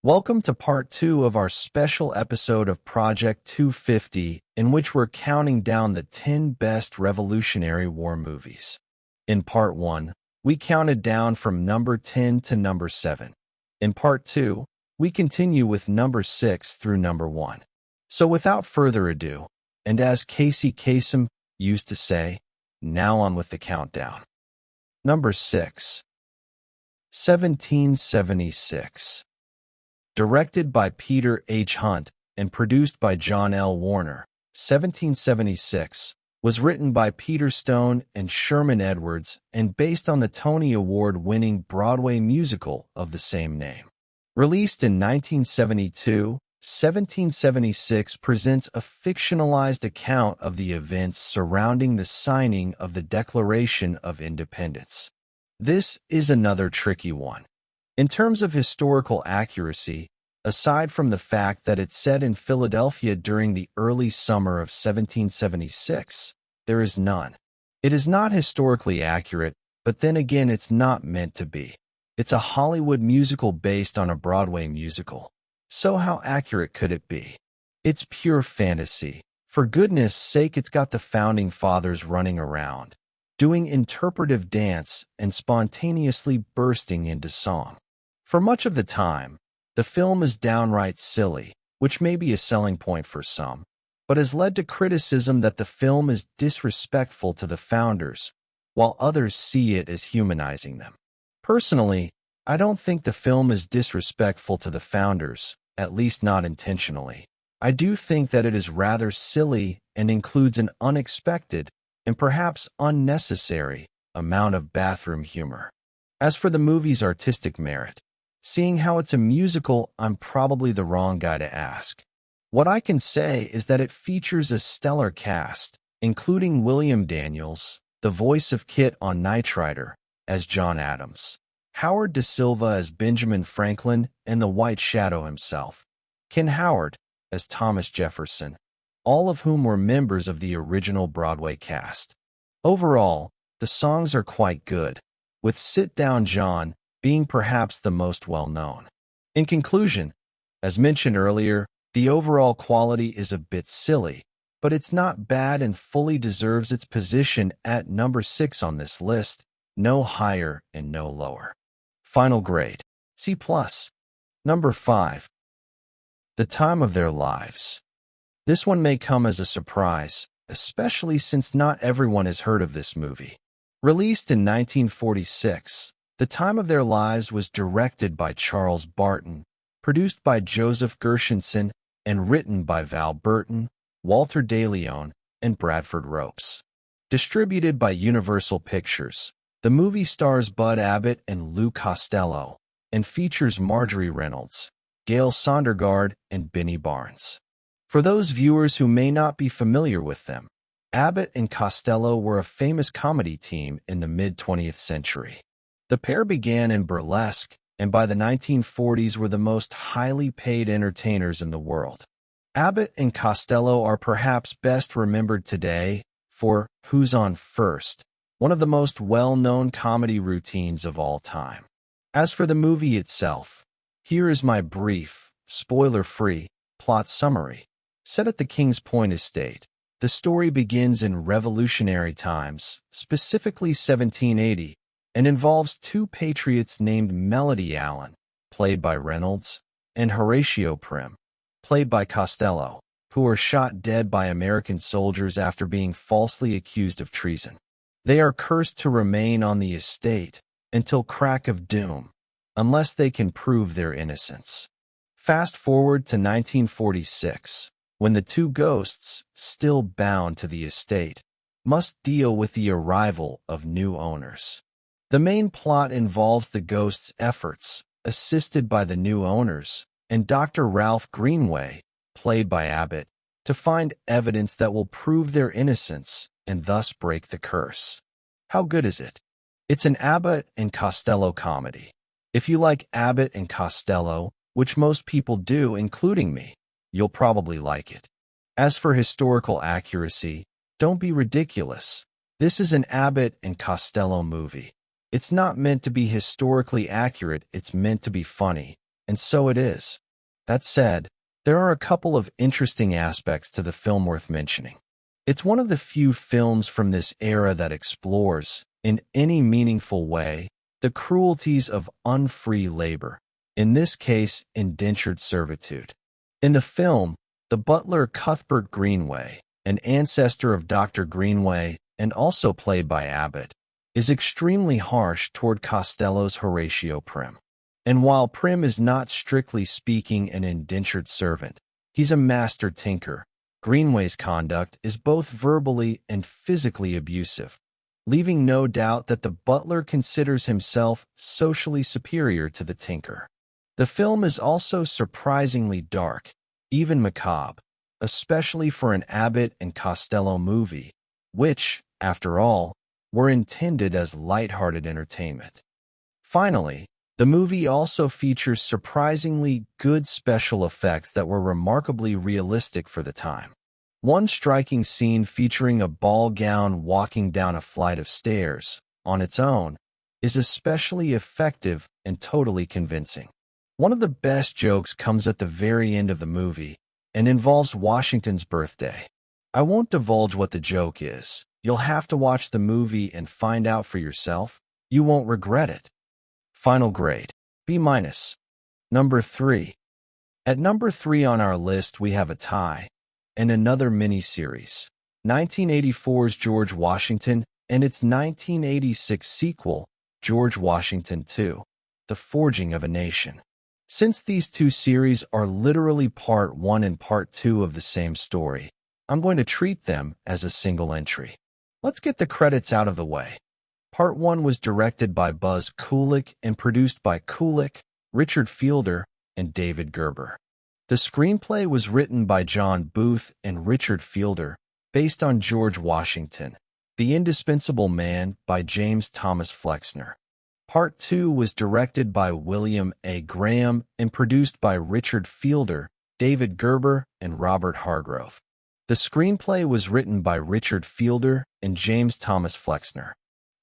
Welcome to part 2 of our special episode of Project 250, in which we're counting down the 10 best Revolutionary War movies. In part 1, we counted down from number 10 to number 7. In part 2, we continue with number 6 through number 1. So without further ado, and as Casey Kasem used to say, now on with the countdown. Number 6. 1776. Directed by Peter H. Hunt and produced by John L. Warner, 1776 was written by Peter Stone and Sherman Edwards and based on the Tony Award-winning Broadway musical of the same name. Released in 1972, 1776 presents a fictionalized account of the events surrounding the signing of the Declaration of Independence. This is another tricky one. In terms of historical accuracy, aside from the fact that it's set in Philadelphia during the early summer of 1776, there is none. It is not historically accurate, but then again it's not meant to be. It's a Hollywood musical based on a Broadway musical. So how accurate could it be? It's pure fantasy. For goodness sake, it's got the Founding Fathers running around, doing interpretive dance and spontaneously bursting into song. For much of the time, the film is downright silly, which may be a selling point for some, but has led to criticism that the film is disrespectful to the founders, while others see it as humanizing them. Personally, I don't think the film is disrespectful to the founders, at least not intentionally. I do think that it is rather silly and includes an unexpected, and perhaps unnecessary, amount of bathroom humor. As for the movie's artistic merit, seeing how it's a musical, I'm probably the wrong guy to ask. What I can say is that it features a stellar cast, including William Daniels, the voice of Kit on Knight Rider, as John Adams, Howard Da Silva as Benjamin Franklin and the White Shadow himself, Ken Howard as Thomas Jefferson, all of whom were members of the original Broadway cast. Overall, the songs are quite good, with Sit Down John being perhaps the most well-known. In conclusion, as mentioned earlier, the overall quality is a bit silly, but it's not bad and fully deserves its position at number 6 on this list, no higher and no lower. Final grade, C+. Number 5. The Time of Their Lives. This one may come as a surprise, especially since not everyone has heard of this movie. Released in 1946, The Time of Their Lives was directed by Charles Barton, produced by Joseph Gershenson, and written by Val Burton, Walter De Leon, and Bradford Ropes. Distributed by Universal Pictures, the movie stars Bud Abbott and Lou Costello, and features Marjorie Reynolds, Gail Sondergaard, and Benny Barnes. For those viewers who may not be familiar with them, Abbott and Costello were a famous comedy team in the mid-20th century. The pair began in burlesque, and by the 1940s were the most highly paid entertainers in the world. Abbott and Costello are perhaps best remembered today for Who's on First, one of the most well-known comedy routines of all time. As for the movie itself, here is my brief, spoiler-free, plot summary. Set at the Kings Point estate, the story begins in revolutionary times, specifically 1780, and involves two patriots named Melody Allen, played by Reynolds, and Horatio Prim, played by Costello, who are shot dead by American soldiers after being falsely accused of treason. They are cursed to remain on the estate until crack of doom, unless they can prove their innocence. Fast forward to 1946, when the two ghosts, still bound to the estate, must deal with the arrival of new owners. The main plot involves the ghosts' efforts, assisted by the new owners, and Dr. Ralph Greenway, played by Abbott, to find evidence that will prove their innocence and thus break the curse. How good is it? It's an Abbott and Costello comedy. If you like Abbott and Costello, which most people do, including me, you'll probably like it. As for historical accuracy, don't be ridiculous. This is an Abbott and Costello movie. It's not meant to be historically accurate, it's meant to be funny, and so it is. That said, there are a couple of interesting aspects to the film worth mentioning. It's one of the few films from this era that explores, in any meaningful way, the cruelties of unfree labor, in this case, indentured servitude. In the film, the butler Cuthbert Greenway, an ancestor of Dr. Greenway and also played by Abbott, is extremely harsh toward Costello's Horatio Prim. And while Prim is not strictly speaking an indentured servant, he's a master tinker. Greenway's conduct is both verbally and physically abusive, leaving no doubt that the butler considers himself socially superior to the tinker. The film is also surprisingly dark, even macabre, especially for an Abbott and Costello movie, which, after all, were intended as lighthearted entertainment. Finally, the movie also features surprisingly good special effects that were remarkably realistic for the time. One striking scene featuring a ball gown walking down a flight of stairs, on its own, is especially effective and totally convincing. One of the best jokes comes at the very end of the movie and involves Washington's birthday. I won't divulge what the joke is. You'll have to watch the movie and find out for yourself. You won't regret it. Final grade, B-. Number 3. At number 3 on our list we have a tie, and another miniseries, 1984's George Washington and its 1986 sequel, George Washington II, The Forging of a Nation. Since these two series are literally part 1 and part 2 of the same story, I'm going to treat them as a single entry. Let's get the credits out of the way. Part 1 was directed by Buzz Kulik and produced by Kulik, Richard Fielder, and David Gerber. The screenplay was written by John Booth and Richard Fielder, based on George Washington, The Indispensable Man by James Thomas Flexner. Part 2 was directed by William A. Graham and produced by Richard Fielder, David Gerber, and Robert Hargrove. The screenplay was written by Richard Fielder and James Thomas Flexner.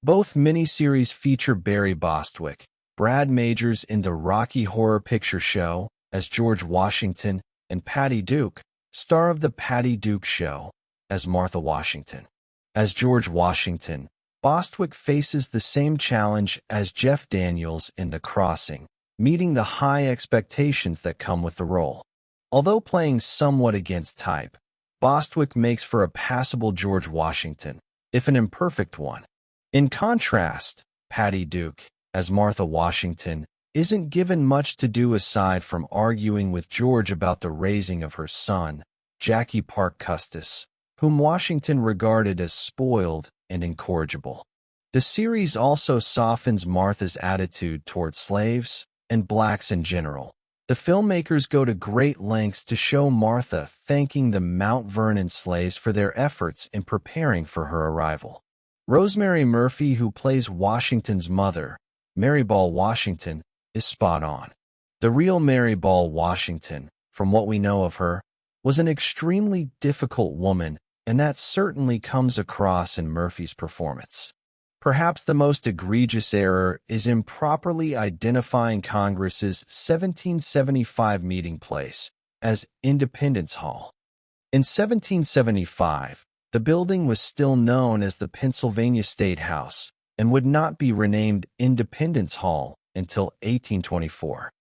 Both miniseries feature Barry Bostwick, Brad Majors in the Rocky Horror Picture Show as George Washington, and Patty Duke, star of The Patty Duke Show, as Martha Washington. As George Washington, Bostwick faces the same challenge as Jeff Daniels in The Crossing, meeting the high expectations that come with the role. Although playing somewhat against type, Bostwick makes for a passable George Washington, if an imperfect one. In contrast, Patty Duke, as Martha Washington, isn't given much to do aside from arguing with George about the raising of her son, Jacky Park Custis, whom Washington regarded as spoiled and incorrigible. The series also softens Martha's attitude toward slaves and blacks in general. The filmmakers go to great lengths to show Martha thanking the Mount Vernon slaves for their efforts in preparing for her arrival. Rosemary Murphy, who plays Washington's mother, Mary Ball Washington, is spot on. The real Mary Ball Washington, from what we know of her, was an extremely difficult woman, and that certainly comes across in Murphy's performance. Perhaps the most egregious error is improperly identifying Congress's 1775 meeting place as Independence Hall. In 1775, the building was still known as the Pennsylvania State House and would not be renamed Independence Hall until 1824.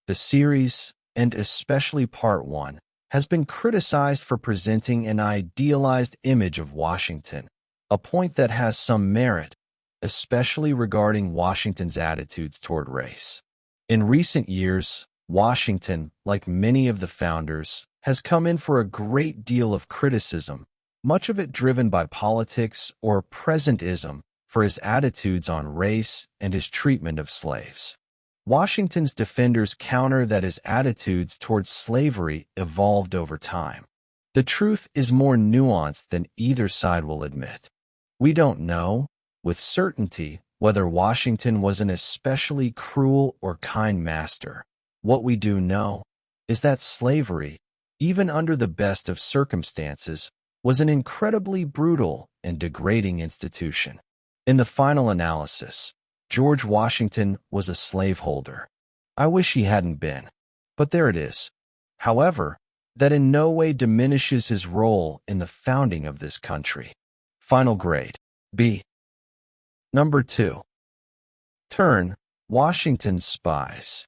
The series, and especially Part 1, has been criticized for presenting an idealized image of Washington, a point that has some merit, especially regarding Washington's attitudes toward race. In recent years, Washington, like many of the founders, has come in for a great deal of criticism, much of it driven by politics or presentism, for his attitudes on race and his treatment of slaves. Washington's defenders counter that his attitudes towards slavery evolved over time. The truth is more nuanced than either side will admit. We don't know, with certainty, whether Washington was an especially cruel or kind master. What we do know is that slavery, even under the best of circumstances, was an incredibly brutal and degrading institution. In the final analysis, George Washington was a slaveholder. I wish he hadn't been. But there it is. However, that in no way diminishes his role in the founding of this country. Final grade, B. Number 2. Turn, Washington's Spies.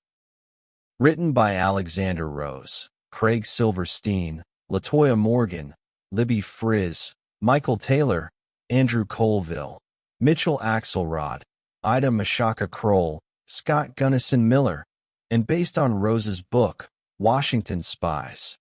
Written by Alexander Rose, Craig Silverstein, Latoya Morgan, Libby Frizz, Michael Taylor, Andrew Colville, Mitchell Axelrod, Ida Mashaka Kroll, Scott Gunnison Miller, and based on Rose's book, Washington's Spies.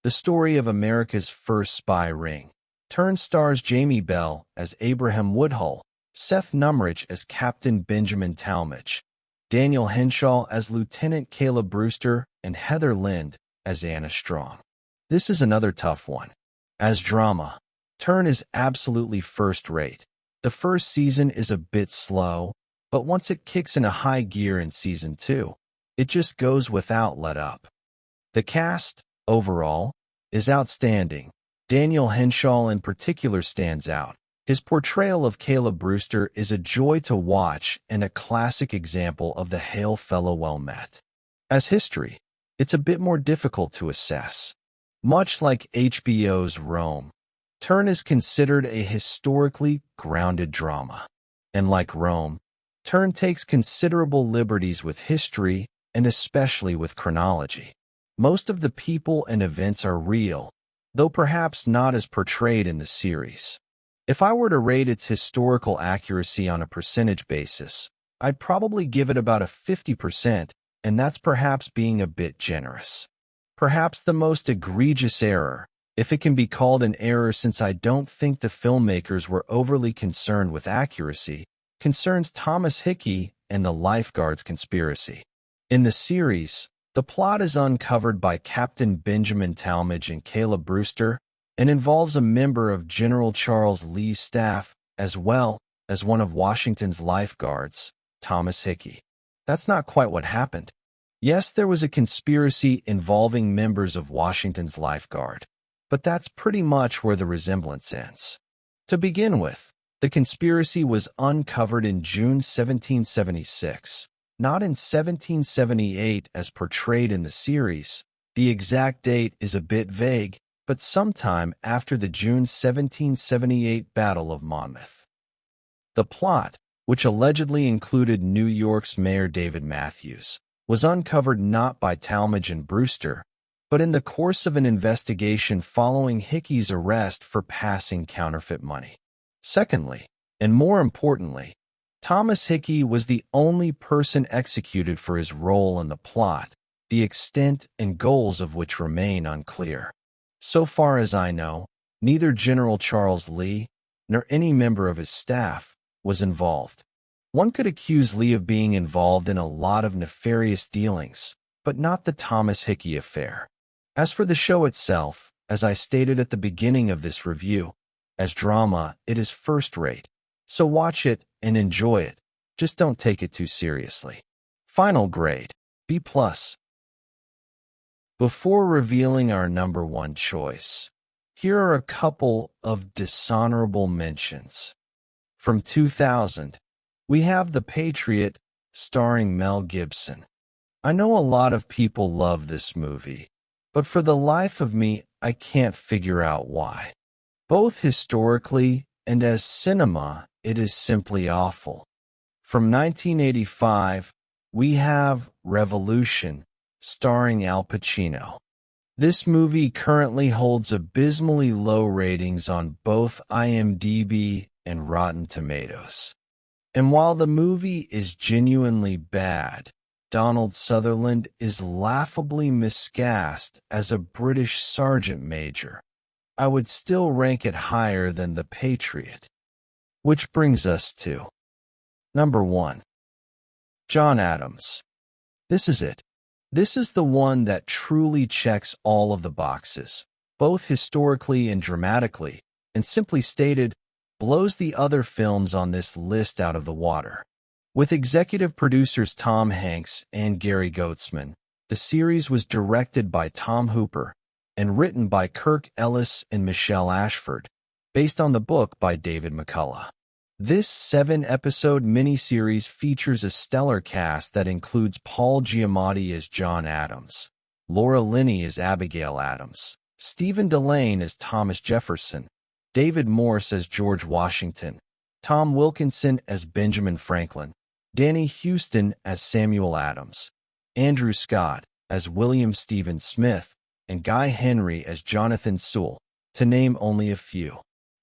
The story of America's first spy ring. Turn stars Jamie Bell as Abraham Woodhull, Seth Numrich as Captain Benjamin Talmadge, Daniel Henshaw as Lieutenant Caleb Brewster, and Heather Lind as Anna Strong. This is another tough one. As drama, Turn is absolutely first-rate. The first season is a bit slow, but once it kicks into high gear in season 2, it just goes without let up. The cast, overall, is outstanding. Daniel Henshaw in particular stands out. His portrayal of Caleb Brewster is a joy to watch and a classic example of the hail fellow well met. As history, it's a bit more difficult to assess. Much like HBO's Rome, Turn is considered a historically grounded drama. And like Rome, Turn takes considerable liberties with history and especially with chronology. Most of the people and events are real, though perhaps not as portrayed in the series. If I were to rate its historical accuracy on a percentage basis, I'd probably give it about a 50%, and that's perhaps being a bit generous. Perhaps the most egregious error, if it can be called an error since I don't think the filmmakers were overly concerned with accuracy, concerns Thomas Hickey and the Lifeguards conspiracy. In the series, the plot is uncovered by Captain Benjamin Talmadge and Caleb Brewster and involves a member of General Charles Lee's staff as well as one of Washington's lifeguards, Thomas Hickey. That's not quite what happened. Yes, there was a conspiracy involving members of Washington's lifeguard, but that's pretty much where the resemblance ends. To begin with, the conspiracy was uncovered in June 1776, not in 1778 as portrayed in the series. The exact date is a bit vague, but sometime after the June 1778 Battle of Monmouth. The plot, which allegedly included New York's Mayor David Matthews, was uncovered not by Talmadge and Brewster, but in the course of an investigation following Hickey's arrest for passing counterfeit money. Secondly, and more importantly, Thomas Hickey was the only person executed for his role in the plot, the extent and goals of which remain unclear. So far as I know, neither General Charles Lee nor any member of his staff was involved. One could accuse Lee of being involved in a lot of nefarious dealings, but not the Thomas Hickey affair. As for the show itself, as I stated at the beginning of this review, as drama, it is first-rate. So watch it and enjoy it. Just don't take it too seriously. Final grade, B+. Before revealing our number 1 choice, here are a couple of dishonorable mentions. From 2000, we have The Patriot, starring Mel Gibson. I know a lot of people love this movie, but for the life of me, I can't figure out why. Both historically and as cinema, it is simply awful. From 1985, we have Revolution, starring Al Pacino. This movie currently holds abysmally low ratings on both IMDb and Rotten Tomatoes. And while the movie is genuinely bad, Donald Sutherland is laughably miscast as a British sergeant major. I would still rank it higher than The Patriot. Which brings us to number 1. John Adams. This is it. This is the one that truly checks all of the boxes, both historically and dramatically, and simply stated, blows the other films on this list out of the water. With executive producers Tom Hanks and Gary Goetzman, the series was directed by Tom Hooper and written by Kirk Ellis and Michelle Ashford, based on the book by David McCullough. This 7-episode miniseries features a stellar cast that includes Paul Giamatti as John Adams, Laura Linney as Abigail Adams, Stephen Delane as Thomas Jefferson, David Morse as George Washington, Tom Wilkinson as Benjamin Franklin, Danny Houston as Samuel Adams, Andrew Scott as William Stephen Smith, and Guy Henry as Jonathan Sewell, to name only a few.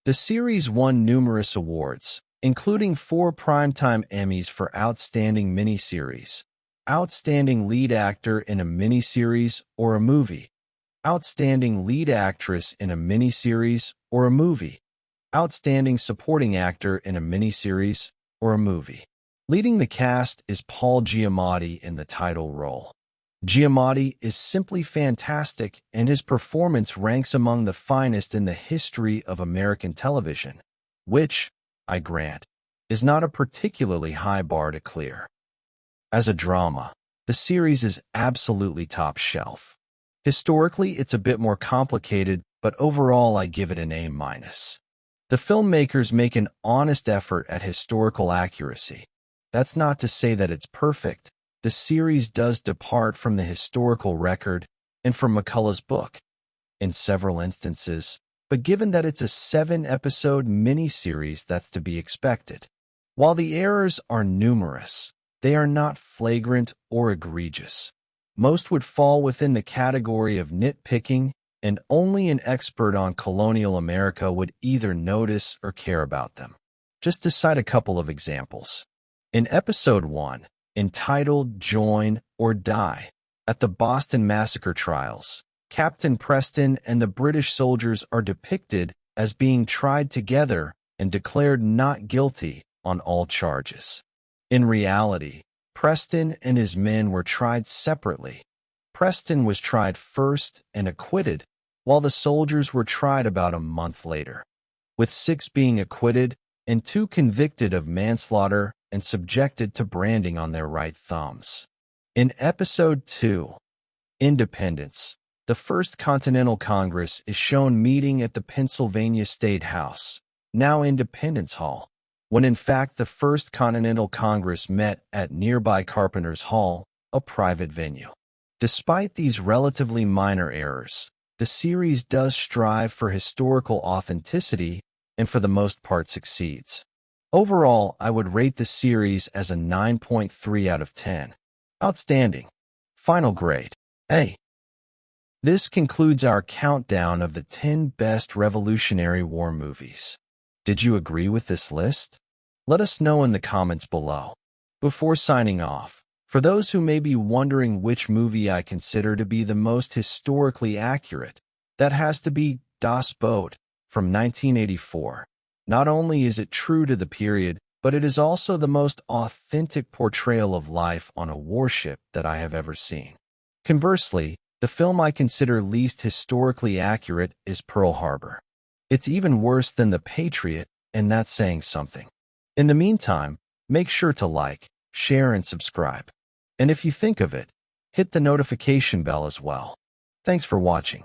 The series won numerous awards, including 4 Primetime Emmys for Outstanding Miniseries, Outstanding Lead Actor in a Miniseries or a Movie, Outstanding Lead Actress in a Miniseries or a Movie, Outstanding Supporting Actor in a Miniseries or a Movie. Leading the cast is Paul Giamatti in the title role. Giamatti is simply fantastic, and his performance ranks among the finest in the history of American television, which, I grant, is not a particularly high bar to clear. As a drama, the series is absolutely top shelf. Historically, it's a bit more complicated, but overall I give it an A-. The filmmakers make an honest effort at historical accuracy. That's not to say that it's perfect. The series does depart from the historical record and from McCullough's book in several instances, but given that it's a 7-episode miniseries, that's to be expected. While the errors are numerous, they are not flagrant or egregious. Most would fall within the category of nitpicking, and only an expert on colonial America would either notice or care about them. Just to cite a couple of examples. In Episode 1, entitled Join or Die, at the Boston Massacre trials, Captain Preston and the British soldiers are depicted as being tried together and declared not guilty on all charges. In reality, Preston and his men were tried separately. Preston was tried first and acquitted, while the soldiers were tried about a month later, with 6 being acquitted and 2 convicted of manslaughter and subjected to branding on their right thumbs. In Episode 2, Independence, the First Continental Congress is shown meeting at the Pennsylvania State House, now Independence Hall, when in fact the First Continental Congress met at nearby Carpenters Hall, a private venue. Despite these relatively minor errors, the series does strive for historical authenticity and for the most part succeeds. Overall, I would rate the series as a 9.3 out of 10. Outstanding. Final grade, A. This concludes our countdown of the 10 best Revolutionary War movies. Did you agree with this list? Let us know in the comments below. Before signing off, for those who may be wondering which movie I consider to be the most historically accurate, that has to be Das Boot from 1984. Not only is it true to the period, but it is also the most authentic portrayal of life on a warship that I have ever seen. Conversely, the film I consider least historically accurate is Pearl Harbor. It's even worse than The Patriot, and that's saying something. In the meantime, make sure to like, share, and subscribe. And if you think of it, hit the notification bell as well. Thanks for watching.